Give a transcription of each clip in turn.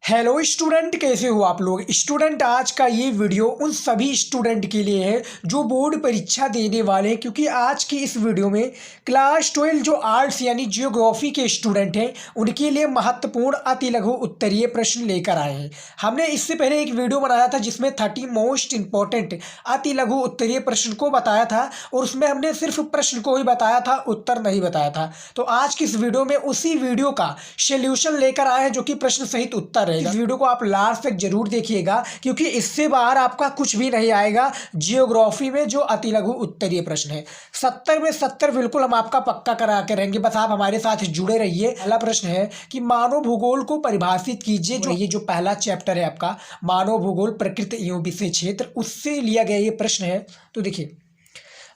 Hello student, कैसे हो आप लोग। स्टूडेंट, आज का ये वीडियो उन सभी स्टूडेंट के लिए है जो बोर्ड परीक्षा देने वाले हैं, क्योंकि आज की इस वीडियो में क्लास 12 जो आर्ट्स यानी जियोग्राफी के स्टूडेंट हैं उनके लिए महत्वपूर्ण अति लघु उत्तरीय प्रश्न लेकर आए हैं। हमने इससे पहले एक वीडियो बनाया था जिसमें 30 मोस्ट इंपॉर्टेंट अति लघु उत्तरीय प्रश्न को बताया था और उसमें हमने सिर्फ प्रश्न को ही बताया था, उत्तर नहीं बताया था। तो आज की इस वीडियो में उसी वीडियो का सोल्यूशन लेकर आए हैं जो कि प्रश्न सहित उत्तर इस वीडियो को आप लास्ट तक जरूर देखिएगा, क्योंकि इससे बाहर आपका कुछ भी नहीं आएगा जियोग्राफी में जो अति लघु उत्तरीय प्रश्न है। 70 में 70 बिल्कुल हम आपका पक्का करा के रहेंगे, बस आप हमारे साथ जुड़े रहिए। पहला प्रश्न है कि मानव भूगोल को परिभाषित कीजिए। जो ये जो पहला चैप्टर है आपका मानव भूगोल प्रकृति एवं विषय क्षेत्र, उससे लिया गया ये प्रश्न है। तो देखिए,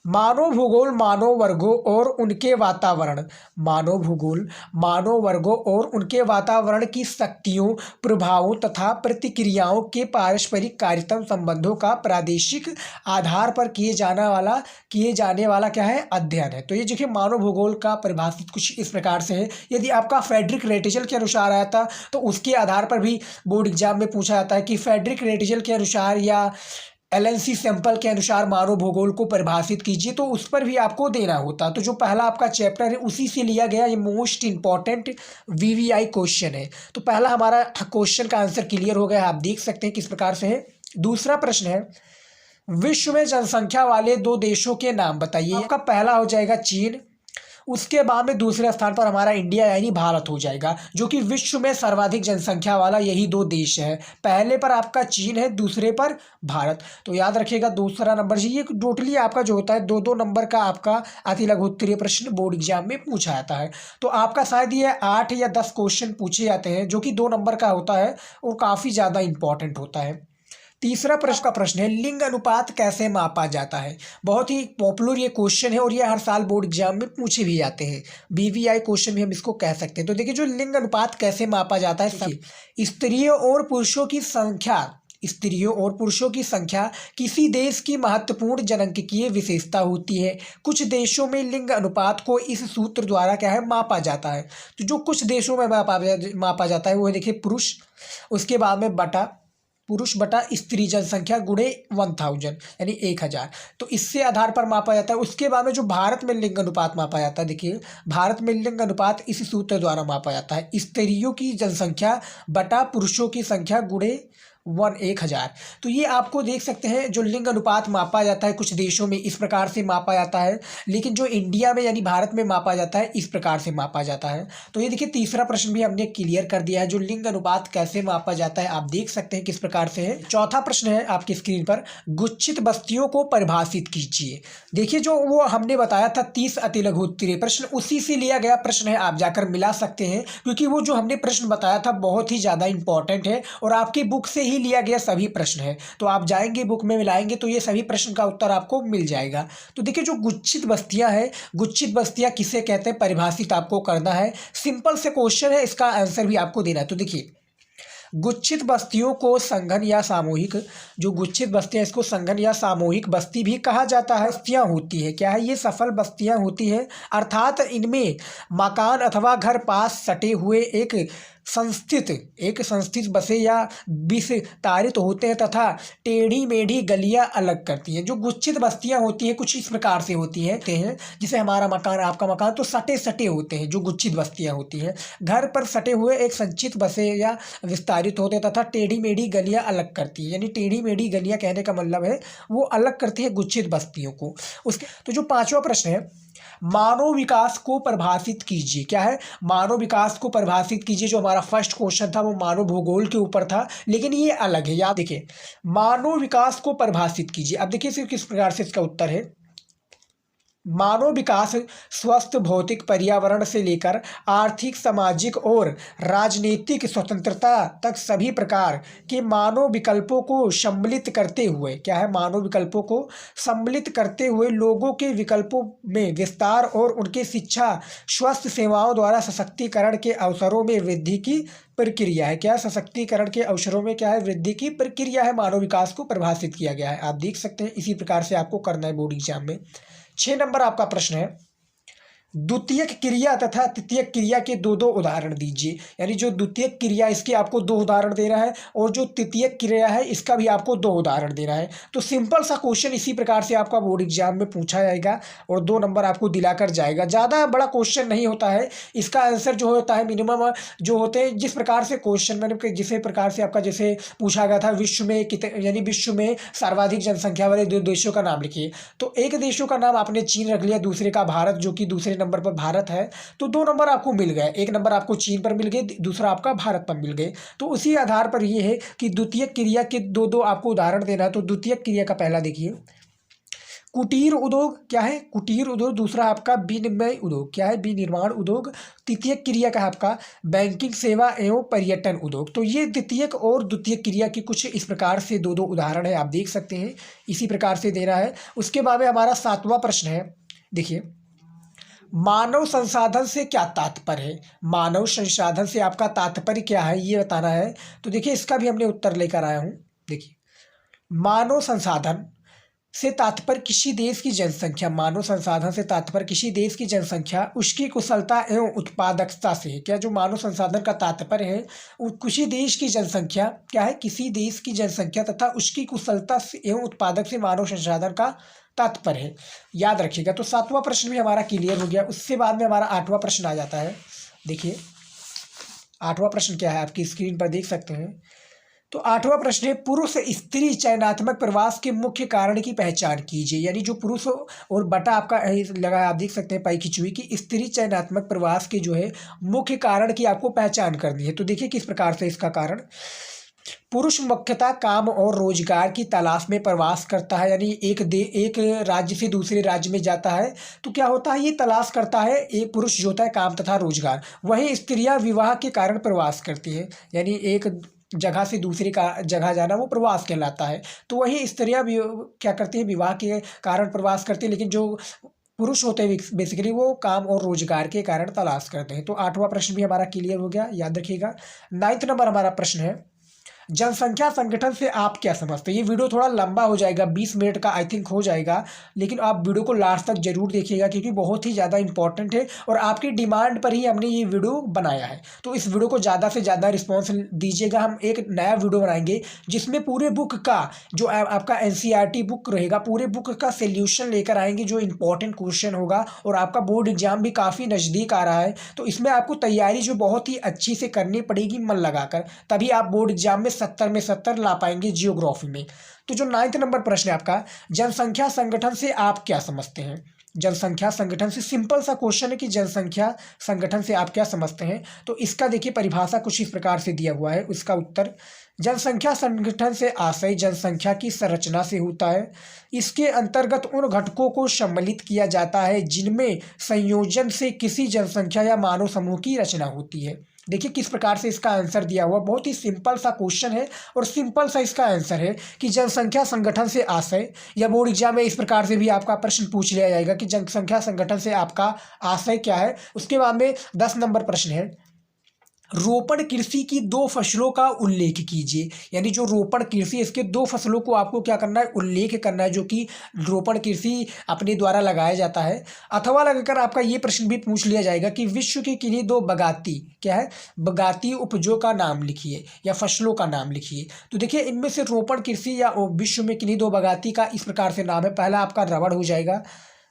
मानव भूगोल मानव वर्गों और उनके वातावरण, मानव भूगोल मानव वर्गों और उनके वातावरण की शक्तियों, प्रभावों तथा प्रतिक्रियाओं के पारस्परिक कार्यतम संबंधों का प्रादेशिक आधार पर किए जाने वाला क्या है, अध्ययन है। तो ये देखिए, मानव भूगोल का परिभाषित कुछ इस प्रकार से है। यदि आपका फेडरिक रेटिजल के अनुसार आया था तो उसके आधार पर भी बोर्ड एग्जाम में पूछा जाता है कि फेडरिक रेटिजल के अनुसार या एलएनसी सैंपल के अनुसार मानव भूगोल को परिभाषित कीजिए, तो उस पर भी आपको देना होता। तो जो पहला आपका चैप्टर है उसी से लिया गया ये मोस्ट इंपॉर्टेंट वीवीआई क्वेश्चन है। तो पहला हमारा क्वेश्चन का आंसर क्लियर हो गया, आप देख सकते हैं किस प्रकार से है। दूसरा प्रश्न है, विश्व में जनसंख्या वाले 2 देशों के नाम बताइए। आपका पहला हो जाएगा चीन, उसके बाद में दूसरे स्थान पर हमारा इंडिया यानी भारत हो जाएगा, जो कि विश्व में सर्वाधिक जनसंख्या वाला यही 2 देश है। पहले पर आपका चीन है, दूसरे पर भारत। तो याद रखिएगा दूसरा नंबर जी, ये टोटली आपका जो होता है 2-2 नंबर का आपका अति लघु उत्तरीय प्रश्न बोर्ड एग्जाम में पूछा जाता है। तो आपका शायद ये 8 या 10 क्वेश्चन पूछे जाते हैं जो कि 2 नंबर का होता है और काफ़ी ज़्यादा इंपॉर्टेंट होता है। तीसरा प्रश्न का प्रश्न है, लिंग अनुपात कैसे मापा जाता है। बहुत ही पॉपुलर ये क्वेश्चन है और ये हर साल बोर्ड एग्जाम में पूछे भी जाते हैं, बीवीआई क्वेश्चन भी हम इसको कह सकते हैं। तो देखिए, जो लिंग अनुपात कैसे मापा जाता है, स्त्रियों और पुरुषों की संख्या किसी देश की महत्वपूर्ण जनांकीय विशेषता होती है। कुछ देशों में लिंग अनुपात को इस सूत्र द्वारा क्या है, मापा जाता है। तो जो कुछ देशों में मापा जाता है वो देखिए पुरुष, उसके बाद में पुरुष बटा स्त्री जनसंख्या गुणे 1000 यानी 1000। तो इससे आधार पर मापा जाता है। उसके बाद में जो भारत में लिंग अनुपात मापा जाता है, देखिए भारत में लिंग अनुपात इस सूत्र द्वारा मापा जाता है, स्त्रियों की जनसंख्या बटा पुरुषों की संख्या गुणे 1000। तो ये आपको देख सकते हैं जो लिंग अनुपात मापा जाता है कुछ देशों में इस प्रकार से मापा जाता है, लेकिन जो इंडिया में यानी भारत में मापा जाता है इस प्रकार से मापा जाता है। तो ये देखिए, तीसरा प्रश्न भी हमने क्लियर कर दिया है, जो लिंग अनुपात कैसे मापा जाता है आप देख सकते हैं किस प्रकार से है। चौथा प्रश्न है आपकी स्क्रीन पर, गुच्छित बस्तियों को परिभाषित कीजिए। देखिए, जो वो हमने बताया था 30 अति लघु उत्तरीय प्रश्न, उसी से लिया गया प्रश्न है, आप जाकर मिला सकते हैं, क्योंकि वो जो हमने प्रश्न बताया था बहुत ही ज़्यादा इंपॉर्टेंट है और आपकी बुक से ही लिया गया सभी प्रश्न है। तो आप जाएंगे बुक में मिलाएंगे तो ये सभी प्रश्न का उत्तर आपको मिल जाएगा। तो देखिए, जो गुच्छित बस्तियां हैं, गुच्छित बस्तियां किसे कहते हैं, परिभाषित आपको करना है। सिंपल से क्वेश्चन है, इसका आंसर भी आपको देना है। तो देखिए, गुच्छित बस्तियों को संघन या सामूहिक, जो गुच्छित बस्तियां इसको संघन या सामूहिक बस्ती भी कहा जाता है। बस्तियां होती है क्या है, ये सफल बस्तियां होती हैं, अर्थात इनमें मकान अथवा घर पास सटे हुए एक संस्थित बसे या विस्तारित होते हैं तथा टेढ़ी मेढ़ी गलियां अलग करती हैं। जो गुच्छित बस्तियां होती हैं कुछ इस प्रकार से होती हैं, जिसे हमारा मकान आपका मकान तो सटे होते हैं, जो गुच्छित बस्तियां होती हैं घर पर सटे हुए एक संचित बसे या विस्तारित होते हैं तथा टेढ़ी मेढ़ी गलियां अलग करती है। यानी टेढ़ी मेढ़ी गलियां कहने का मतलब है वो अलग करती है गुच्छित बस्तियों को। उसके तो जो पांचवा प्रश्न है, मानव विकास को परिभाषित कीजिए। क्या है, मानव विकास को परिभाषित कीजिए। जो हमारा फर्स्ट क्वेश्चन था वो मानव भूगोल के ऊपर था, लेकिन ये अलग है। याद देखिए, मानव विकास को परिभाषित कीजिए। अब देखिए किस प्रकार से इसका उत्तर है, मानव विकास स्वस्थ भौतिक पर्यावरण से लेकर आर्थिक, सामाजिक और राजनीतिक स्वतंत्रता तक सभी प्रकार के मानव विकल्पों को सम्मिलित करते हुए, क्या है, मानव विकल्पों को सम्मिलित करते हुए लोगों के विकल्पों में विस्तार और उनके शिक्षा, स्वास्थ्य सेवाओं द्वारा सशक्तिकरण के अवसरों में वृद्धि की प्रक्रिया है। क्या, सशक्तिकरण के अवसरों में क्या है, वृद्धि की प्रक्रिया है। मानव विकास को परिभाषित किया गया है, आप देख सकते हैं। इसी प्रकार से आपको करना है बोर्ड एग्जाम में। 6 नंबर आपका प्रश्न है, द्वितीयक क्रिया तथा तृतीयक क्रिया के दो दो उदाहरण दीजिए। यानी जो द्वितीयक क्रिया इसके आपको दो उदाहरण देना है और जो तृतीयक क्रिया है इसका भी आपको दो उदाहरण देना है। तो सिंपल सा क्वेश्चन इसी प्रकार से आपका बोर्ड एग्जाम में पूछा जाएगा और 2 नंबर आपको दिलाकर जाएगा। ज़्यादा बड़ा क्वेश्चन नहीं होता है, इसका आंसर जो होता है मिनिमम जो होते हैं, जिस प्रकार से क्वेश्चन मैंने जिस प्रकार से आपका जैसे पूछा गया था विश्व में कितने, यानी विश्व में सर्वाधिक जनसंख्या वाले 2 देशों का नाम लिखिए। तो एक देशों का नाम आपने चीन रख लिया, दूसरे का भारत, जो कि दूसरे नंबर पर भारत है। तो 2 नंबर आपको मिल गए, एक नंबर आपको चीन पर मिल गए, दूसरा आपका भारत पर मिल गए। तो उसी आधार पर ये है कि द्वितीयक क्रिया के दो दो आपको उदाहरण देना है। तो द्वितीयक क्रिया का पहला देखिए, कुटीर उद्योग क्या है, कुटीर उद्योग। दूसरा आपका विनिमय उद्योग क्या है, विनिर्माण उद्योग। तृतीयक क्रिया का है आपका बैंकिंग सेवा एवं पर्यटन उद्योग। तो ये द्वितीयक और द्वितीयक क्रिया की कुछ इस प्रकार से दो दो उदाहरण है, आप देख सकते हैं, इसी प्रकार से देना है। उसके बाद में हमारा 7वां प्रश्न है, देखिए, मानव संसाधन से क्या तात्पर्य है। मानव संसाधन से आपका तात्पर्य क्या है ये बताना है। तो देखिए इसका भी हमने उत्तर लेकर आया हूँ। देखिए, मानव संसाधन से तात्पर्य किसी देश की जनसंख्या, मानव संसाधन से तात्पर्य किसी देश की जनसंख्या, उसकी कुशलता एवं उत्पादकता से। क्या जो मानव संसाधन का तात्पर्य है किसी देश की जनसंख्या क्या है, किसी देश की जनसंख्या तथा उसकी कुशलता से एवं उत्पादक से मानव संसाधन का तात्पर्य है, याद रखिएगा। तो 7वां प्रश्न भी हमारा क्लियर हो गया। उससे बाद में हमारा 8वां प्रश्न आ जाता है। देखिए 8वां प्रश्न क्या है, आपकी स्क्रीन पर देख सकते हैं। तो 8वां प्रश्न है, पुरुष स्त्री चयनात्मक प्रवास के मुख्य कारण की पहचान कीजिए। यानी जो पुरुष और बटा आपका लगा, आप देख सकते हैं पाई खिंची हुई, कि स्त्री चयनात्मक प्रवास के जो है मुख्य कारण की आपको पहचान करनी है। तो देखिए किस प्रकार से इसका कारण, पुरुष मुख्यतः काम और रोजगार की तलाश में प्रवास करता है। यानी एक राज्य से दूसरे राज्य में जाता है तो क्या होता है, ये तलाश करता है, एक पुरुष जो होता है काम तथा रोजगार। वहीं स्त्रियां विवाह के कारण प्रवास करती हैं, यानी एक जगह से दूसरी का जगह जाना वो प्रवास कहलाता है। तो वही स्त्रियां भी क्या करती हैं, विवाह के कारण प्रवास करती हैं, लेकिन जो पुरुष होते हैं बेसिकली वो काम और रोजगार के कारण तलाश करते हैं। तो 8वां प्रश्न भी हमारा क्लियर हो गया, याद रखिएगा। 9वां नंबर हमारा प्रश्न है, जनसंख्या संगठन से आप क्या समझते हैं। ये वीडियो थोड़ा लंबा हो जाएगा, 20 मिनट का आई थिंक हो जाएगा, लेकिन आप वीडियो को लास्ट तक जरूर देखिएगा क्योंकि बहुत ही ज़्यादा इंपॉर्टेंट है और आपकी डिमांड पर ही हमने ये वीडियो बनाया है। तो इस वीडियो को ज़्यादा से ज़्यादा रिस्पॉन्स दीजिएगा। हम एक नया वीडियो बनाएंगे जिसमें पूरे बुक का जो आपका NCERT बुक रहेगा, पूरे बुक का सोल्यूशन लेकर आएंगे, जो इंपॉर्टेंट क्वेश्चन होगा। और आपका बोर्ड एग्जाम भी काफ़ी नज़दीक आ रहा है, तो इसमें आपको तैयारी जो बहुत ही अच्छी से करनी पड़ेगी मन लगाकर, तभी आप बोर्ड एग्जाम में 70 में 70 ला पाएंगे जियोग्राफी में। तो जो 9वां नंबर प्रश्न है आपका, जनसंख्या संगठन से आप क्या समझते हैं। जनसंख्या संगठन से, सिंपल सा क्वेश्चन है कि जनसंख्या संगठन से आप क्या समझते हैं। तो इसका देखिए परिभाषा कुछ इस प्रकार से दिया हुआ है। उसका उत्तर, जनसंख्या संगठन से आशय जनसंख्या की संरचना से होता है। इसके अंतर्गत उन घटकों को सम्मिलित किया जाता है जिनमें संयोजन से किसी जनसंख्या या मानव समूह की रचना होती है। देखिए किस प्रकार से इसका आंसर दिया हुआ, बहुत ही सिंपल सा क्वेश्चन है और सिंपल सा इसका आंसर है कि जनसंख्या संगठन से आशय, या बोर्ड एग्जाम में इस प्रकार से भी आपका प्रश्न पूछ लिया जाएगा कि जनसंख्या संगठन से आपका आशय क्या है। उसके बाद में 10 नंबर प्रश्न है, रोपण कृषि की 2 फसलों का उल्लेख कीजिए। यानी जो रोपण कृषि, इसके 2 फसलों को आपको क्या करना है, उल्लेख करना है, जो कि रोपण कृषि अपने द्वारा लगाया जाता है। अथवा लगाकर आपका ये प्रश्न भी पूछ लिया जाएगा कि विश्व की किन्हीं 2 बगाती क्या है, बगाती उपजों का नाम लिखिए या फसलों का नाम लिखिए। तो देखिए इनमें से रोपण कृषि या विश्व में किन्हीं 2 बगाती का इस प्रकार से नाम है। पहला आपका रबड़ हो जाएगा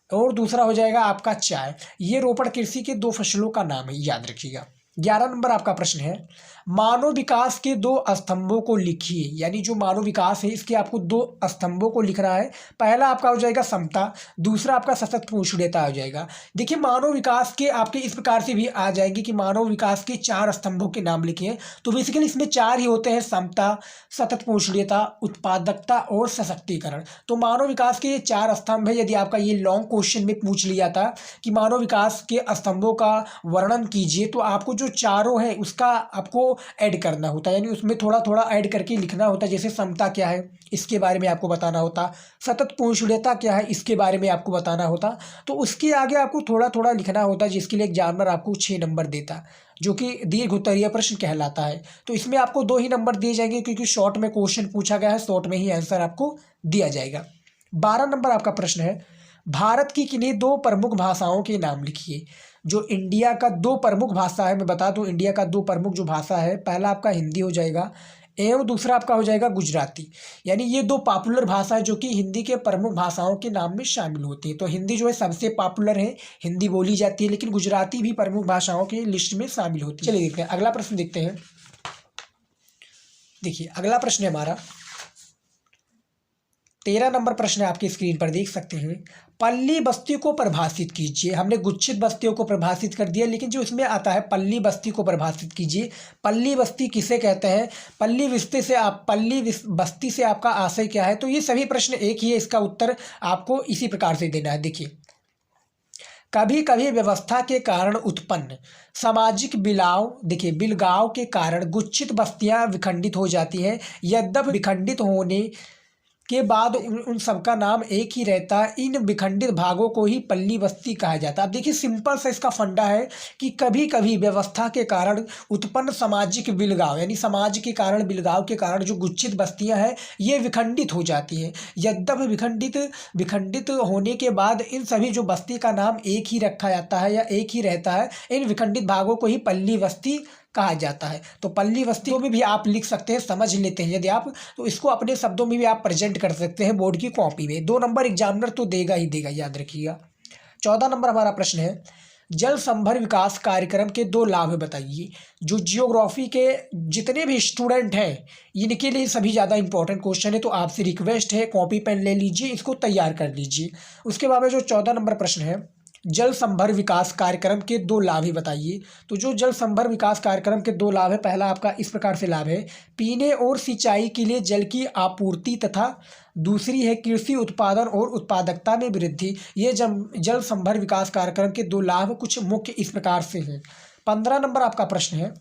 और दूसरा हो जाएगा आपका चाय। ये रोपण कृषि के 2 फसलों का नाम है, याद रखिएगा। 11 नंबर आपका प्रश्न है, मानव विकास के 2 स्तंभों को लिखिए। यानी जो मानव विकास है इसके आपको 2 स्तंभों को लिखना है। पहला आपका हो जाएगा समता, दूसरा आपका सतत पोषणीयता हो जाएगा। देखिए मानव विकास के आपके इस प्रकार से भी आ जाएंगे कि मानव विकास के 4 स्तंभों के नाम लिखिए। तो बेसिकली इसमें 4 ही होते हैं, समता, सतत पोषणीयता, उत्पादकता और सशक्तिकरण। तो मानव विकास के ये 4 स्तंभ है। यदि आपका ये लॉन्ग क्वेश्चन में पूछ लिया था कि मानव विकास के स्तंभों का वर्णन कीजिए, तो आपको जो चारों है उसका आपको ऐड करना होता है, यानी उसमें थोड़ा थोड़ा ऐड करके लिखना होता है। जैसे समता क्या है इसके बारे में आपको बताना होता, सतत पोषणीयता क्या है इसके बारे में आपको बताना होता। तो उसके आगे आपको थोड़ा थोड़ा लिखना होता, जिसके लिए एग्जामिनर आपको 6 नंबर देता, जो कि दीर्घ उत्तरीय प्रश्न कहलाता है। तो इसमें आपको 2 ही नंबर दिए जाएंगे क्योंकि शॉर्ट में क्वेश्चन पूछा गया है, शॉर्ट में ही आंसर आपको दिया जाएगा। 12 नंबर आपका प्रश्न है, भारत की किन्हीं दो प्रमुख भाषाओं के नाम लिखिए। जो इंडिया का दो प्रमुख भाषा है, मैं बता दूं इंडिया का दो प्रमुख जो भाषा है, पहला आपका हिंदी हो जाएगा एवं दूसरा आपका हो जाएगा गुजराती। यानी ये दो पॉपुलर भाषा है जो कि हिंदी के प्रमुख भाषाओं के नाम में शामिल होती है। तो हिंदी जो है सबसे पॉपुलर है, हिंदी बोली जाती है, लेकिन गुजराती भी प्रमुख भाषाओं की लिस्ट में शामिल होती है। चलिए देखते हैं अगला प्रश्न देखते हैं। देखिए अगला प्रश्न है हमारा 13 नंबर प्रश्न है, आपकी स्क्रीन पर देख सकते हैं। पल्ली बस्ती को परिभाषित कीजिए। हमने गुच्छित बस्तियों को परिभाषित कर दिया, लेकिन जो इसमें आता है पल्ली बस्ती को परिभाषित कीजिए। पल्ली बस्ती किसे कहते हैं, पल्ली बस्ती से आपका आशय क्या है। तो ये सभी प्रश्न एक ही है, इसका उत्तर आपको इसी प्रकार से देना है। देखिए, कभी कभी व्यवस्था के कारण उत्पन्न सामाजिक बिलगाव के कारण गुच्छित बस्तियां विखंडित हो जाती हैं। यद्यपि विखंडित होने के बाद उन सबका नाम एक ही रहता है। इन विखंडित भागों को ही पल्ली बस्ती कहा जाता है। अब देखिए सिंपल सा इसका फंडा है कि कभी कभी व्यवस्था के कारण उत्पन्न सामाजिक बिलगाव, यानी समाज के कारण बिलगाव के कारण जो गुच्छित बस्तियां हैं ये विखंडित हो जाती हैं। यद्यपि विखंडित होने के बाद इन सभी जो बस्ती का नाम एक ही रखा जाता है या एक ही रहता है। इन विखंडित भागों को ही पल्ली बस्ती कहा जाता है। तो पल्ली बस्ती में भी आप लिख सकते हैं, समझ लेते हैं यदि आप, तो इसको अपने शब्दों में भी आप प्रेजेंट कर सकते हैं बोर्ड की कॉपी में। 2 नंबर एग्जामिनर तो देगा ही देगा, याद रखिएगा। 14 नंबर हमारा प्रश्न है, जल संभर विकास कार्यक्रम के 2 लाभ बताइए। जो जियोग्राफी के जितने भी स्टूडेंट हैं इनके लिए सभी ज़्यादा इंपॉर्टेंट क्वेश्चन है, तो आपसे रिक्वेस्ट है कॉपी पेन ले लीजिए, इसको तैयार कर लीजिए। उसके बाद में जो 14 नंबर प्रश्न है, जल संभर विकास कार्यक्रम के 2 लाभ ही बताइए। तो जो जल संभर विकास कार्यक्रम के 2 लाभ है, पहला आपका इस प्रकार से लाभ है, पीने और सिंचाई के लिए जल की आपूर्ति तथा दूसरी है कृषि उत्पादन और उत्पादकता में वृद्धि। ये जल संभर विकास कार्यक्रम के 2 लाभ कुछ मुख्य इस प्रकार से हैं। 15 नंबर आपका प्रश्न है,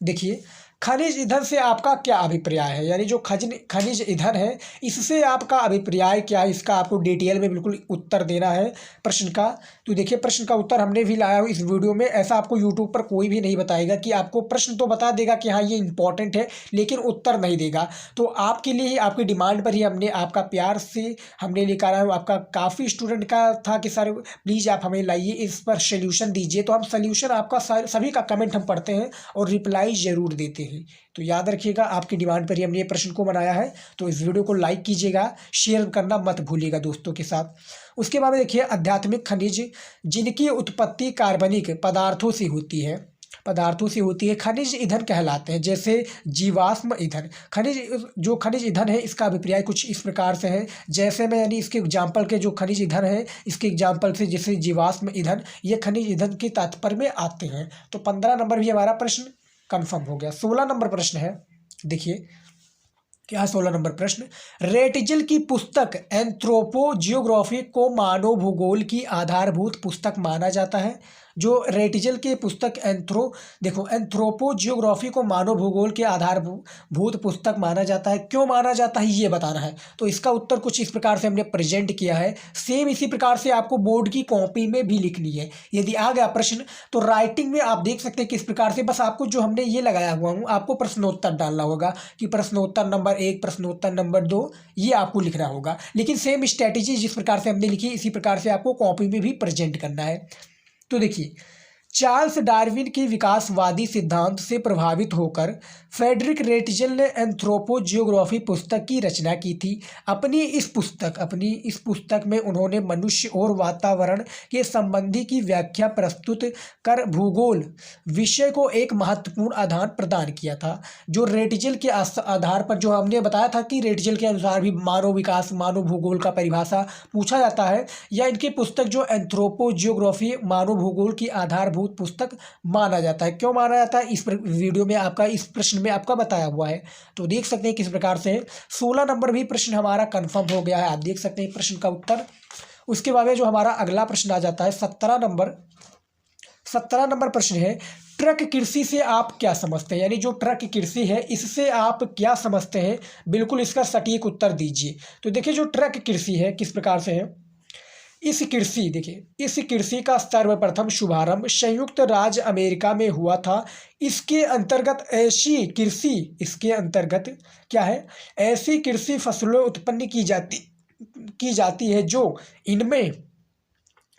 देखिए, खनिज ईंधन से आपका क्या अभिप्राय है। यानी जो खनिज ईंधन है इससे आपका अभिप्राय क्या है, इसका आपको डिटेल में बिल्कुल उत्तर देना है प्रश्न का। तो देखिए प्रश्न का उत्तर हमने भी लाया हो इस वीडियो में। ऐसा आपको यूट्यूब पर कोई भी नहीं बताएगा कि आपको प्रश्न तो बता देगा कि हाँ ये इंपॉर्टेंट है, लेकिन उत्तर नहीं देगा। तो आपके लिए ही, आपकी डिमांड पर ही हमने, आपका प्यार से हमने लेकर आया हूँ। आपका काफ़ी स्टूडेंट का था कि सर प्लीज़ आप हमें लाइए, इस पर सोल्यूशन दीजिए। तो हम सोल्यूशन आपका सभी का कमेंट हम पढ़ते हैं और रिप्लाई ज़रूर देते हैं। तो याद रखिएगा आपकी डिमांड पर ही हमने ये प्रश्न को बनाया है। तो इस वीडियो को लाइक कीजिएगा, शेयर करना मत भूलिएगा दोस्तों के साथ। उसके बाद में देखिए, आध्यात्मिक खनिज जिनकी उत्पत्ति कार्बनिक पदार्थों से होती है खनिज ईंधन कहलाते हैं। जैसे जीवाश्म ईंधन, खनिज ईंधन है इसका अभिप्राय कुछ इस प्रकार से है। जैसे में यानी इसके एग्जाम्पल के जो खनिज ईंधन है, इसके एग्जाम्पल से जैसे जीवाश्म ईंधन, ये खनिज ईंधन के तात्पर्य में आते हैं। तो 15 नंबर भी हमारा प्रश्न कंफर्म हो गया। 16 नंबर प्रश्न है, देखिए क्या 16 नंबर प्रश्न, रेटिजल की पुस्तक एंथ्रोपोजियोग्राफी को मानव भूगोल की आधारभूत पुस्तक माना जाता है। जो रेटिजल के पुस्तक एंथ्रोपोजियोग्राफी को मानव भूगोल के आधारभूत पुस्तक माना जाता है। क्यों माना जाता है ये बताना है। तो इसका उत्तर कुछ इस प्रकार से हमने प्रेजेंट किया है। सेम इसी प्रकार से आपको बोर्ड की कॉपी में भी लिखनी है। यदि आ गया प्रश्न तो राइटिंग में आप देख सकते हैं किस प्रकार से, बस आपको जो हमने ये लगाया हुआ हूँ आपको प्रश्नोत्तर डालना होगा कि प्रश्नोत्तर नंबर 1, प्रश्नोत्तर नंबर 2, ये आपको लिखना होगा। लेकिन सेम स्ट्रैटेजी जिस प्रकार से हमने लिखी इसी प्रकार से आपको कॉपी में भी प्रेजेंट करना है। तो देखिए, चार्ल्स डार्विन के विकासवादी सिद्धांत से प्रभावित होकर फ्रेडरिक रेटिजल ने एंथ्रोपोजियोग्राफी पुस्तक की रचना की थी। अपनी इस पुस्तक में उन्होंने मनुष्य और वातावरण के संबंधी की व्याख्या प्रस्तुत कर भूगोल विषय को एक महत्वपूर्ण आधार प्रदान किया था। जो रेटिजल के आधार पर, जो हमने बताया था कि रेटिजल के अनुसार भी मानव भूगोल का परिभाषा पूछा जाता है, या इनकी पुस्तक जो एंथ्रोपोजियोग्राफी मानव भूगोल की आधारभूत पुस्तक माना जाता है। क्यों माना जाता है, इस वीडियो में आपका, इस प्रश्न में आपका बताया हुआ है। तो देख सकते हैं किस प्रकार से 16 नंबर भी प्रश्न हमारा कंफर्म हो गया है। आप देख सकते हैं प्रश्न का उत्तर। उसके बाद में जो हमारा अगला प्रश्न आ जाता है 17 नंबर प्रश्न है, ट्रक कृषि से आप क्या समझते हैं। यानी जो ट्रक कृषि है इससे आप क्या समझते हैं, बिल्कुल इसका सटीक उत्तर दीजिए। तो देखिए, जो ट्रक कृषि है किस प्रकार से है, इस कृषि का सर्वप्रथम शुभारंभ संयुक्त राज्य अमेरिका में हुआ था। इसके अंतर्गत ऐसी कृषि फसलें उत्पन्न की जाती है जो इनमें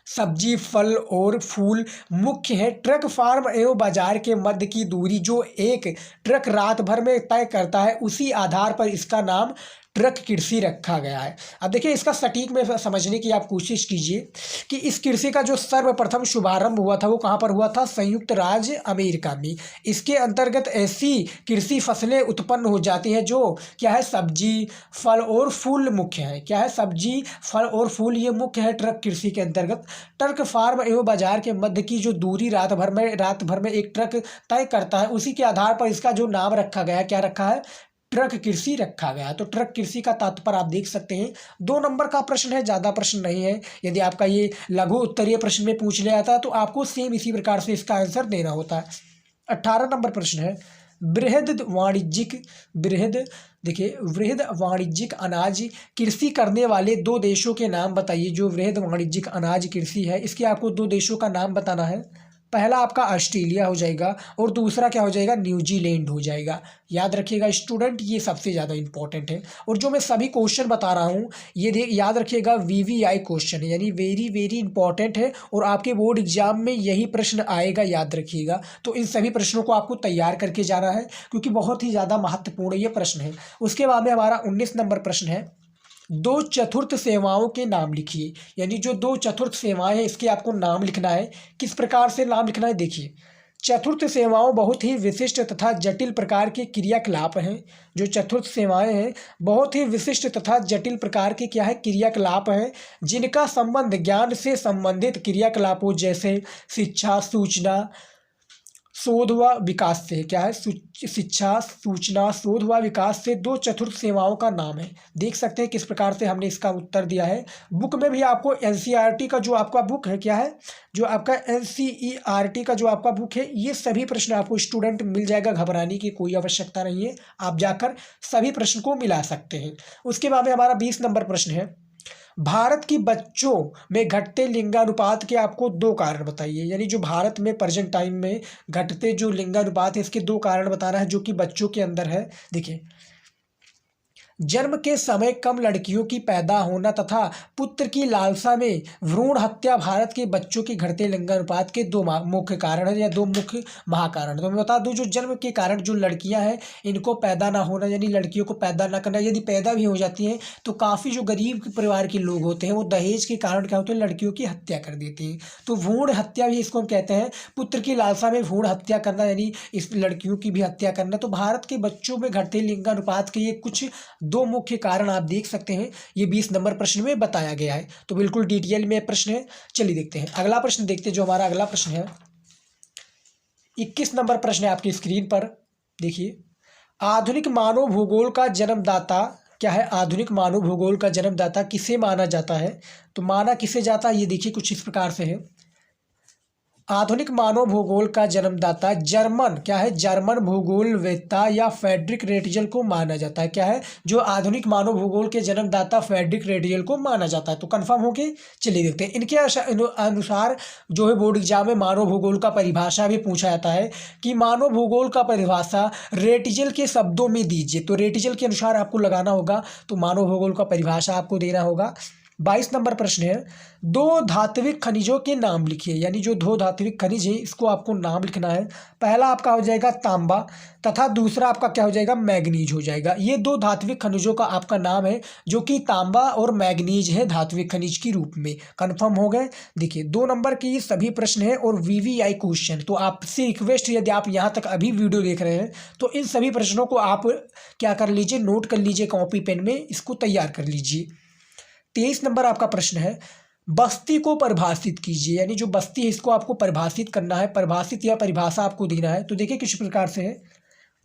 सब्जी, फल और फूल मुख्य है। ट्रक फार्म एवं बाजार के मध्य की दूरी जो एक ट्रक रात भर में तय करता है, उसी आधार पर इसका नाम ट्रक कृषि रखा गया है। अब देखिए इसका सटीक में समझने की आप कोशिश कीजिए कि इस कृषि का जो सर्वप्रथम शुभारंभ हुआ था वो कहाँ पर हुआ था? संयुक्त राज्य अमेरिका में। इसके अंतर्गत ऐसी कृषि फसलें उत्पन्न हो जाती हैं जो क्या है? सब्जी, फल और फूल मुख्य है। क्या है? सब्जी, फल और फूल ये मुख्य है ट्रक कृषि के अंतर्गत। ट्रक फार्म एवं बाजार के मध्य की जो दूरी रात भर में एक ट्रक तय करता है, उसी के आधार पर इसका जो नाम रखा गया, क्या रखा है? ट्रक कृषि रखा गया। तो ट्रक कृषि का तात्पर्य आप देख सकते हैं। 2 नंबर का प्रश्न है, ज़्यादा प्रश्न नहीं है। यदि आपका ये लघु उत्तरीय प्रश्न में पूछ लिया था तो आपको सेम इसी प्रकार से इसका आंसर देना होता है। 18 नंबर प्रश्न है, वृहद वाणिज्यिक अनाज कृषि करने वाले 2 देशों के नाम बताइए। जो वृहद वाणिज्यिक अनाज कृषि है, इसके आपको 2 देशों का नाम बताना है। पहला आपका ऑस्ट्रेलिया हो जाएगा और दूसरा क्या हो जाएगा? न्यूजीलैंड हो जाएगा। याद रखिएगा स्टूडेंट, ये सबसे ज़्यादा इंपॉर्टेंट है। और जो मैं सभी क्वेश्चन बता रहा हूँ ये याद रखिएगा VVI क्वेश्चन है, यानी वेरी वेरी इंपॉर्टेंट है और आपके बोर्ड एग्जाम में यही प्रश्न आएगा, याद रखिएगा। तो इन सभी प्रश्नों को आपको तैयार करके जाना है क्योंकि बहुत ही ज़्यादा महत्वपूर्ण ये प्रश्न है। उसके बाद में हमारा 19 नंबर प्रश्न है, 2 चतुर्थ सेवाओं के नाम लिखिए। यानी जो 2 चतुर्थ सेवाएं हैं इसके आपको नाम लिखना है। किस प्रकार से नाम लिखना है? देखिए, चतुर्थ सेवाओं बहुत ही विशिष्ट तथा जटिल प्रकार के क्रियाकलाप हैं। जो चतुर्थ सेवाएं हैं बहुत ही विशिष्ट तथा जटिल प्रकार के क्या है? क्रियाकलाप हैं, जिनका संबंध ज्ञान से संबंधित क्रियाकलापों जैसे शिक्षा, सूचना, शोध व विकास से। क्या है? शिक्षा, सूचना, शोध व विकास से 2 चतुर्थ सेवाओं का नाम है। देख सकते हैं किस प्रकार से हमने इसका उत्तर दिया है। बुक में भी आपको NCERT का जो आपका बुक है, क्या है? जो आपका NCERT का जो आपका बुक है, ये सभी प्रश्न आपको स्टूडेंट मिल जाएगा। घबराने की कोई आवश्यकता नहीं है, आप जाकर सभी प्रश्न को मिला सकते हैं। उसके बाद में हमारा 20 नंबर प्रश्न है, भारत की बच्चों में घटते लिंगानुपात के आपको 2 कारण बताइए। यानी जो भारत में प्रेजेंट टाइम में घटते जो लिंगानुपात है, इसके 2 कारण बताना है जो कि बच्चों के अंदर है। देखिए, जन्म के समय कम लड़कियों की पैदा होना तथा पुत्र की लालसा में भ्रूण हत्या भारत के बच्चों के घटते लिंगानुपात के 2 मुख्य कारण है या 2 मुख्य महाकारण। तो मैं बता दूं, जो जन्म के कारण जो लड़कियां हैं इनको पैदा ना होना, यानी लड़कियों को पैदा ना करना, यदि पैदा भी हो जाती हैं तो काफ़ी जो गरीब परिवार के लोग होते हैं वो दहेज के कारण क्या होते हैं? लड़कियों की हत्या कर देते हैं। तो भ्रूण हत्या भी इसको हम कहते हैं। पुत्र की लालसा में भ्रूण हत्या करना यानी इस लड़कियों की भी हत्या करना। तो भारत के बच्चों में घटते लिंगानुपात के ये कुछ 2 मुख्य कारण आप देख सकते हैं। ये 20 नंबर प्रश्न में बताया गया है। तो बिल्कुल डिटेल में प्रश्न है। चलिए देखते हैं अगला प्रश्न। देखते हैं जो हमारा अगला प्रश्न है, 21 नंबर प्रश्न है आपकी स्क्रीन पर। देखिए, आधुनिक मानव भूगोल का जन्मदाता क्या है? आधुनिक मानव भूगोल का जन्मदाता किसे माना जाता है? तो माना किसे जाता है? ये देखिए कुछ इस प्रकार से है। आधुनिक मानव भूगोल का जन्मदाता जर्मन क्या है? जर्मन भूगोलवेत्ता या फ्रेडरिक रेटजल को माना जाता है। क्या है? जो आधुनिक मानव भूगोल के जन्मदाता फ्रेडरिक रेटजल को माना जाता है। तो कंफर्म हो गए। चलिए देखते हैं। इनके अनुसार जो है बोर्ड एग्जाम में मानव भूगोल का परिभाषा भी पूछा जाता है कि मानव भूगोल का परिभाषा रेटजल के शब्दों में दीजिए। तो रेटजल के अनुसार आपको लगाना होगा। तो मानव भूगोल का परिभाषा आपको देना होगा। 22 नंबर प्रश्न है, 2 धात्विक खनिजों के नाम लिखिए। यानी जो 2 धात्विक खनिज है इसको आपको नाम लिखना है। पहला आपका हो जाएगा तांबा तथा दूसरा आपका क्या हो जाएगा? मैग्नीज हो जाएगा। ये 2 धात्विक खनिजों का आपका नाम है जो कि तांबा और मैग्नीज है धात्विक खनिज के रूप में। कंफर्म हो गए। देखिए 2 नंबर के ये सभी प्रश्न है और VVI क्वेश्चन। तो आपसे रिक्वेस्ट, यदि आप यहाँ तक अभी वीडियो देख रहे हैं तो इन सभी प्रश्नों को आप क्या कर लीजिए? नोट कर लीजिए कॉपी पेन में, इसको तैयार कर लीजिए। 23 नंबर आपका प्रश्न है, बस्ती को परिभाषित कीजिए। यानी जो बस्ती है इसको आपको परिभाषित करना है। परिभाषित या परिभाषा आपको देना है। तो देखिए किस प्रकार से है,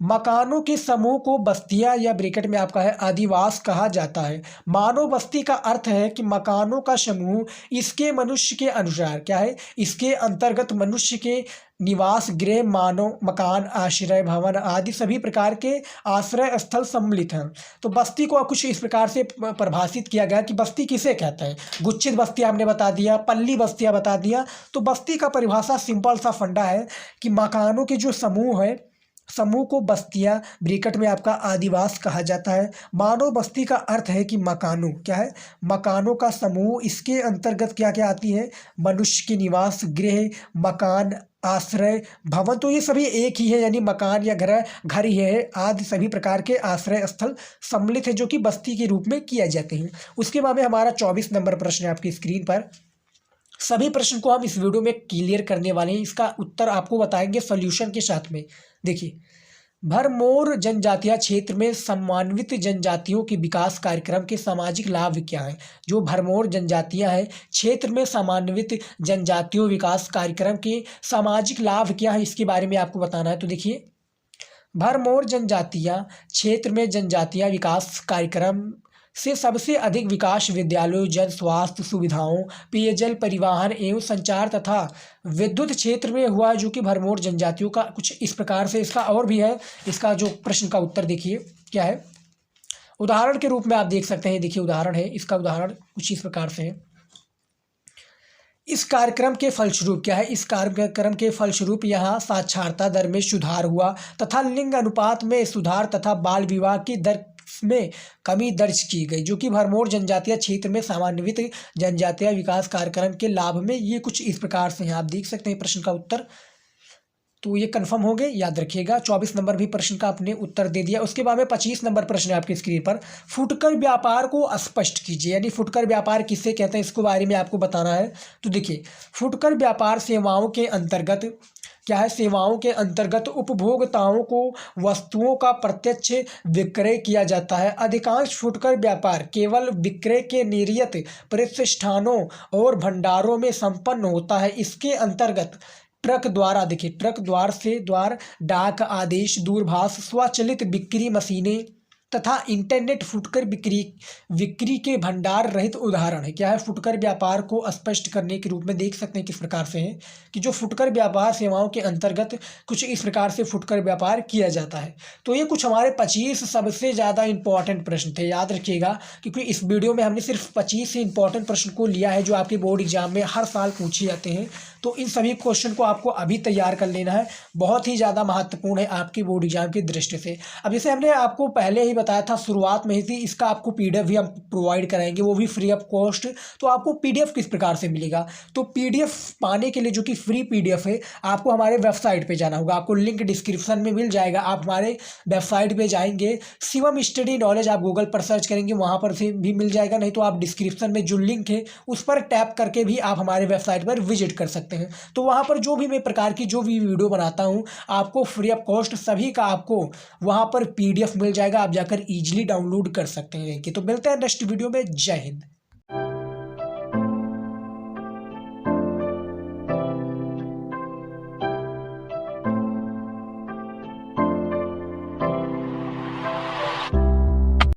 मकानों के समूह को बस्तियां या ब्रैकेट में आपका है आदिवास कहा जाता है। मानव बस्ती का अर्थ है कि मकानों का समूह इसके मनुष्य के अनुसार क्या है? इसके अंतर्गत मनुष्य के निवास गृह, मानव मकान, आश्रय भवन आदि सभी प्रकार के आश्रय स्थल सम्मिलित हैं। तो बस्ती को कुछ इस प्रकार से परिभाषित किया गया कि बस्ती किसे कहते हैं। गुच्छित बस्तियां हमने बता दिया, पल्ली बस्तियां बता दिया। तो बस्ती का परिभाषा सिंपल सा फंडा है कि मकानों के जो समूह है समूह को बस्तियां ब्रैकेट में आपका आदिवास कहा जाता है। मानव बस्ती का अर्थ है कि मकानों, क्या है, मकानों का समूह। इसके अंतर्गत क्या क्या आती है, मनुष्य के निवास गृह, मकान, आश्रय, भवन, तो ये सभी एक ही है, यानी मकान या घर ही है आदि सभी प्रकार के आश्रय स्थल सम्मिलित है जो कि बस्ती के रूप में किया जाते हैं। उसके बाद में हमारा 24 नंबर प्रश्न है आपकी स्क्रीन पर। सभी प्रश्न को हम इस वीडियो में क्लियर करने वाले हैं, इसका उत्तर आपको बताएंगे सॉल्यूशन के साथ में। देखिए, भरमौर जनजातीय क्षेत्र में समन्वित जनजातियों के विकास कार्यक्रम के सामाजिक लाभ क्या है। जो भरमौर जनजातियां हैं क्षेत्र में समन्वित जनजातियों विकास कार्यक्रम के सामाजिक लाभ क्या है, इसके बारे में आपको बताना है। तो देखिए, भरमौर जनजातीय क्षेत्र में जनजातीय विकास कार्यक्रम से सबसे अधिक विकास विद्यालयों, जन स्वास्थ्य सुविधाओं, पेयजल, परिवहन एवं संचार तथा विद्युत क्षेत्र में हुआ है, जो कि भरमौर जनजातियों का कुछ इस प्रकार से। इसका और भी है, इसका जो प्रश्न का उत्तर देखिए क्या है, उदाहरण के रूप में आप देख सकते हैं। देखिए उदाहरण है, इसका उदाहरण कुछ इस प्रकार से है। इस कार्यक्रम के फलस्वरूप क्या है, इस कार्यक्रम के फलस्वरूप यहाँ साक्षरता दर में सुधार हुआ तथा लिंग अनुपात में सुधार तथा बाल विवाह की दर में कमी दर्ज की गई, जो कि भरमौर जनजातीय क्षेत्र में समन्वित जनजातीय विकास कार्यक्रम के लाभ में ये कुछ इस प्रकार से हैं। आप देख सकते हैं प्रश्न का उत्तर, तो ये कंफर्म हो गए, याद रखिएगा। 24 नंबर भी प्रश्न का आपने उत्तर दे दिया। उसके बाद में 25 नंबर प्रश्न है आपकी स्क्रीन पर। फुटकर व्यापार को स्पष्ट कीजिए, यानी फुटकर व्यापार किससे कहते हैं, इसके बारे में आपको बताना है। तो देखिए, फुटकर व्यापार सेवाओं के अंतर्गत क्या है, सेवाओं के अंतर्गत उपभोक्ताओं को वस्तुओं का प्रत्यक्ष विक्रय किया जाता है। अधिकांश फुटकर व्यापार केवल विक्रय के निर्यात प्रतिष्ठानों और भंडारों में संपन्न होता है। इसके अंतर्गत ट्रक द्वारा, देखिए ट्रक द्वार से द्वार, डाक आदेश, दूरभाष, स्वचालित बिक्री मशीनें तथा इंटरनेट फुटकर बिक्री के भंडार रहित उदाहरण है। क्या है, फुटकर व्यापार को स्पष्ट करने के रूप में देख सकते हैं किस प्रकार से है कि जो फुटकर व्यापार सेवाओं के अंतर्गत कुछ इस प्रकार से फुटकर व्यापार किया जाता है। तो ये कुछ हमारे 25 सबसे ज़्यादा इंपॉर्टेंट प्रश्न थे, याद रखिएगा, क्योंकि इस वीडियो में हमने सिर्फ 25 से इंपॉर्टेंट प्रश्न को लिया है जो आपके बोर्ड एग्जाम में हर साल पूछे जाते हैं। तो इन सभी क्वेश्चन को आपको अभी तैयार कर लेना है, बहुत ही ज़्यादा महत्वपूर्ण है आपके बोर्ड एग्जाम की दृष्टि से। अब जैसे हमने आपको पहले ही बताया था शुरुआत में ही थी, इसका आपको पीडीएफ भी हम प्रोवाइड कराएंगे, वो भी फ्री ऑफ कॉस्ट। तो आपको पीडीएफ किस प्रकार से मिलेगा, तो पीडीएफ पाने के लिए, जो कि फ्री पीडीएफ है, आपको हमारे वेबसाइट पे जाना होगा। आपको लिंक डिस्क्रिप्शन में मिल जाएगा। आप हमारे वेबसाइट पे जाएंगे, शिवम स्टडी नॉलेज आप गूगल पर सर्च करेंगे, वहाँ पर से भी मिल जाएगा। नहीं तो आप डिस्क्रिप्शन में जो लिंक है उस पर टैप करके भी आप हमारे वेबसाइट पर विजिट कर सकते हैं। तो वहाँ पर जो भी मैं प्रकार की जो भी वीडियो बनाता हूँ आपको फ्री ऑफ कॉस्ट सभी का आपको वहाँ पर पीडीएफ मिल जाएगा, आप जाकर इजीली डाउनलोड कर सकते हैं। तो मिलते हैं नेक्स्ट वीडियो में। जय हिंद।